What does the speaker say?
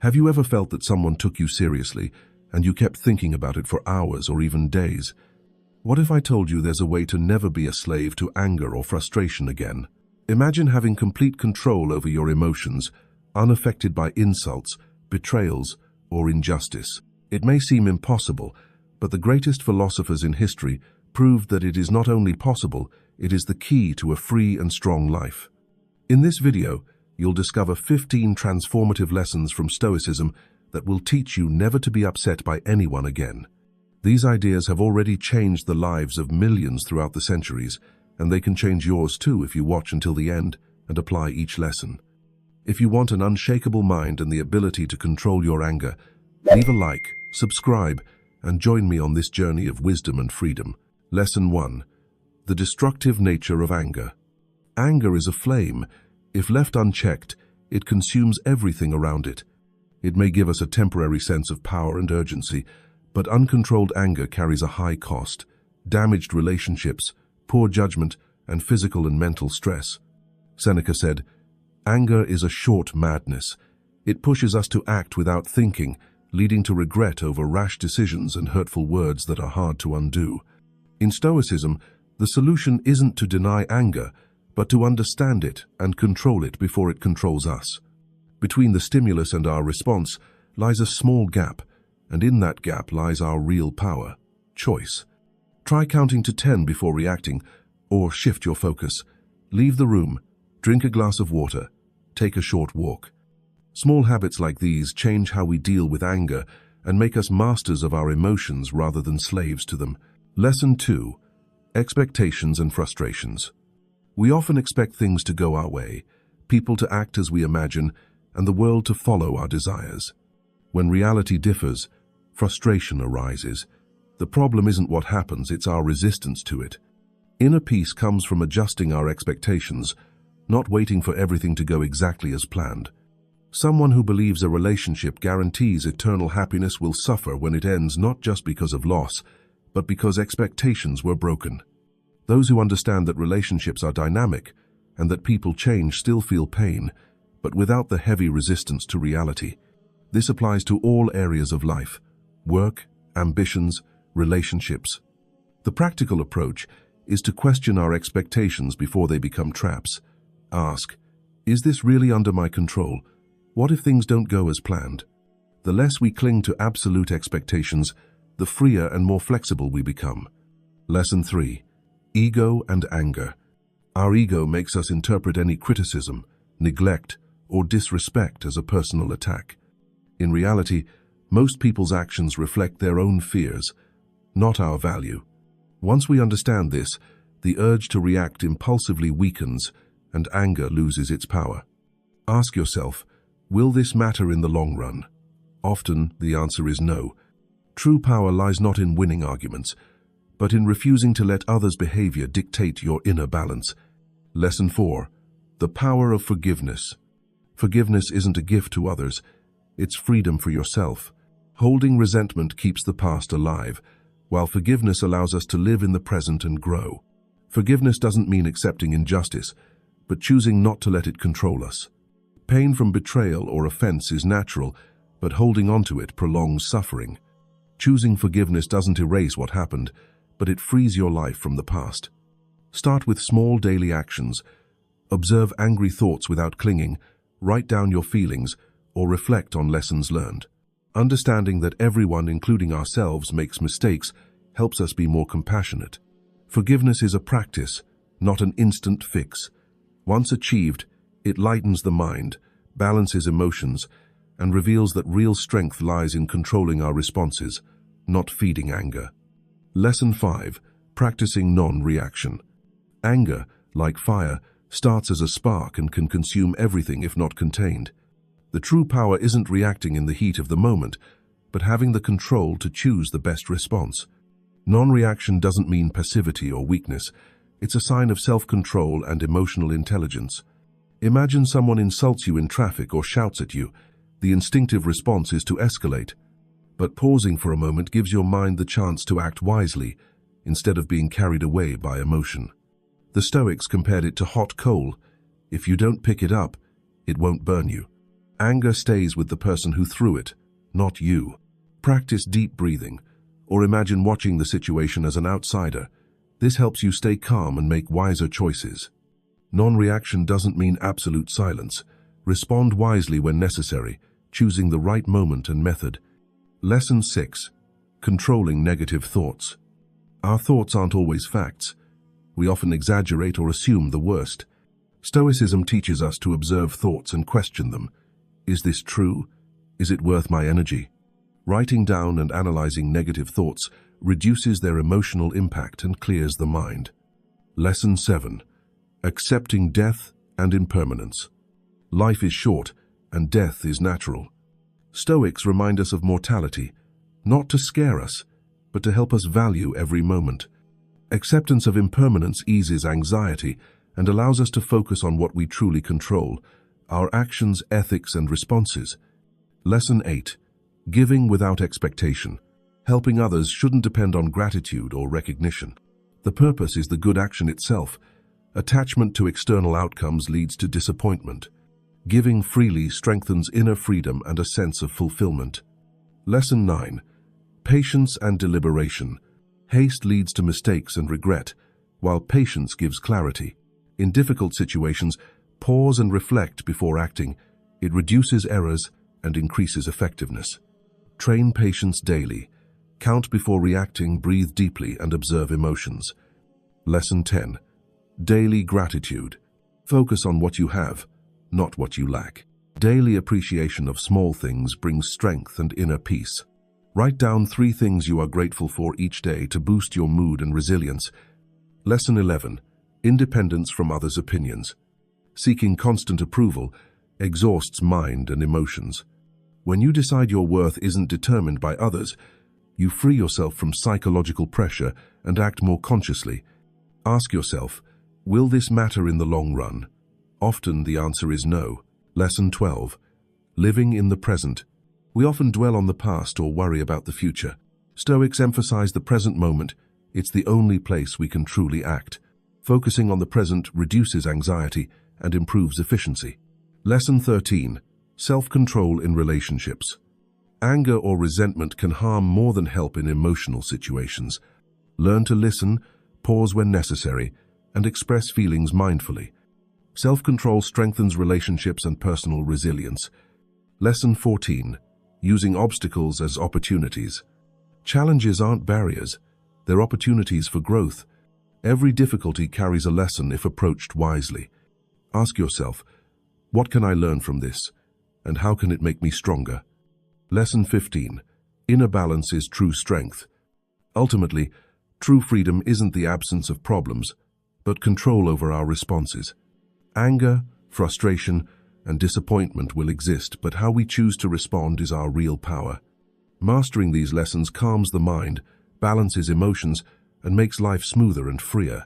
Have you ever felt that someone took you seriously and you kept thinking about it for hours or even days? What if I told you there's a way to never be a slave to anger or frustration again? Imagine having complete control over your emotions, unaffected by insults, betrayals, or injustice. It may seem impossible, but the greatest philosophers in history proved that it is not only possible, it is the key to a free and strong life. In this video, you'll discover 15 transformative lessons from Stoicism that will teach you never to be upset by anyone again. These ideas have already changed the lives of millions throughout the centuries, and they can change yours too if you watch until the end and apply each lesson. If you want an unshakable mind and the ability to control your anger, leave a like, subscribe, and join me on this journey of wisdom and freedom. Lesson 1. The destructive nature of anger. Anger is a flame. If left unchecked, it consumes everything around it. It may give us a temporary sense of power and urgency, but uncontrolled anger carries a high cost: damaged relationships, poor judgment, and physical and mental stress. Seneca said, "Anger is a short madness. It pushes us to act without thinking, leading to regret over rash decisions and hurtful words that are hard to undo." In Stoicism, the solution isn't to deny anger, but to understand it and control it before it controls us. Between the stimulus and our response lies a small gap, and in that gap lies our real power: choice. Try counting to 10 before reacting, or shift your focus. Leave the room, drink a glass of water, take a short walk. Small habits like these change how we deal with anger and make us masters of our emotions rather than slaves to them. Lesson 2. Expectations and frustrations. We often expect things to go our way, people to act as we imagine, and the world to follow our desires. When reality differs, frustration arises. The problem isn't what happens, it's our resistance to it. Inner peace comes from adjusting our expectations, not waiting for everything to go exactly as planned. Someone who believes a relationship guarantees eternal happiness will suffer when it ends, not just because of loss, but because expectations were broken. Those who understand that relationships are dynamic and that people change still feel pain, but without the heavy resistance to reality. This applies to all areas of life: work, ambitions, relationships. The practical approach is to question our expectations before they become traps. Ask, is this really under my control? What if things don't go as planned? The less we cling to absolute expectations, the freer and more flexible we become. Lesson 3. Ego and anger. Our ego makes us interpret any criticism, neglect, or disrespect as a personal attack. In reality, most people's actions reflect their own fears, not our value. Once we understand this, the urge to react impulsively weakens and anger loses its power. Ask yourself, will this matter in the long run? Often, the answer is no. True power lies not in winning arguments, but in refusing to let others' behavior dictate your inner balance. Lesson 4. The power of forgiveness. Forgiveness isn't a gift to others, it's freedom for yourself. Holding resentment keeps the past alive, while forgiveness allows us to live in the present and grow. Forgiveness doesn't mean accepting injustice, but choosing not to let it control us. Pain from betrayal or offense is natural, but holding on to it prolongs suffering. Choosing forgiveness doesn't erase what happened, but it frees your life from the past. Start with small daily actions. Observe angry thoughts without clinging, write down your feelings, or reflect on lessons learned. Understanding that everyone, including ourselves, makes mistakes helps us be more compassionate. Forgiveness is a practice, not an instant fix. Once achieved, it lightens the mind, balances emotions, and reveals that real strength lies in controlling our responses, not feeding anger. Lesson 5. Practicing non-reaction. Anger, like fire, starts as a spark and can consume everything if not contained. The true power isn't reacting in the heat of the moment, but having the control to choose the best response. Non-reaction doesn't mean passivity or weakness. It's a sign of self-control and emotional intelligence. Imagine someone insults you in traffic or shouts at you. The instinctive response is to escalate. But pausing for a moment gives your mind the chance to act wisely, instead of being carried away by emotion. The Stoics compared it to hot coal. If you don't pick it up, it won't burn you. Anger stays with the person who threw it, not you. Practice deep breathing, or imagine watching the situation as an outsider. This helps you stay calm and make wiser choices. Non-reaction doesn't mean absolute silence. Respond wisely when necessary, choosing the right moment and method. Lesson 6. Controlling negative thoughts. Our thoughts aren't always facts. We often exaggerate or assume the worst. Stoicism teaches us to observe thoughts and question them. Is this true? Is it worth my energy? Writing down and analyzing negative thoughts reduces their emotional impact and clears the mind. Lesson 7. Accepting death and impermanence. Life is short, and death is natural. Stoics remind us of mortality, not to scare us, but to help us value every moment. Acceptance of impermanence eases anxiety and allows us to focus on what we truly control, our actions, ethics, and responses. Lesson 8. Giving without expectation. Helping others shouldn't depend on gratitude or recognition. The purpose is the good action itself. Attachment to external outcomes leads to disappointment. Giving freely strengthens inner freedom and a sense of fulfillment. Lesson 9. Patience and deliberation. Haste leads to mistakes and regret, while patience gives clarity. In difficult situations, pause and reflect before acting. It reduces errors and increases effectiveness. Train patience daily. Count before reacting, breathe deeply, and observe emotions. Lesson 10. Daily gratitude. Focus on what you have, not what you lack. Daily appreciation of small things brings strength and inner peace. Write down 3 things you are grateful for each day to boost your mood and resilience. Lesson 11. Independence from others' opinions. Seeking constant approval exhausts mind and emotions. When you decide your worth isn't determined by others, you free yourself from psychological pressure and act more consciously. Ask yourself, will this matter in the long run? Often the answer is no. Lesson 12. Living in the present. We often dwell on the past or worry about the future. Stoics emphasize the present moment. It's the only place we can truly act. Focusing on the present reduces anxiety and improves efficiency. Lesson 13. Self-control in relationships. Anger or resentment can harm more than help in emotional situations. Learn to listen, pause when necessary, and express feelings mindfully. Self-control strengthens relationships and personal resilience. Lesson 14. Using obstacles as opportunities. Challenges aren't barriers, they're opportunities for growth. Every difficulty carries a lesson if approached wisely. Ask yourself, what can I learn from this, and how can it make me stronger? Lesson 15. Inner balance is true strength. Ultimately, true freedom isn't the absence of problems, but control over our responses. Anger, frustration, and disappointment will exist, but how we choose to respond is our real power. Mastering these lessons calms the mind, balances emotions, and makes life smoother and freer.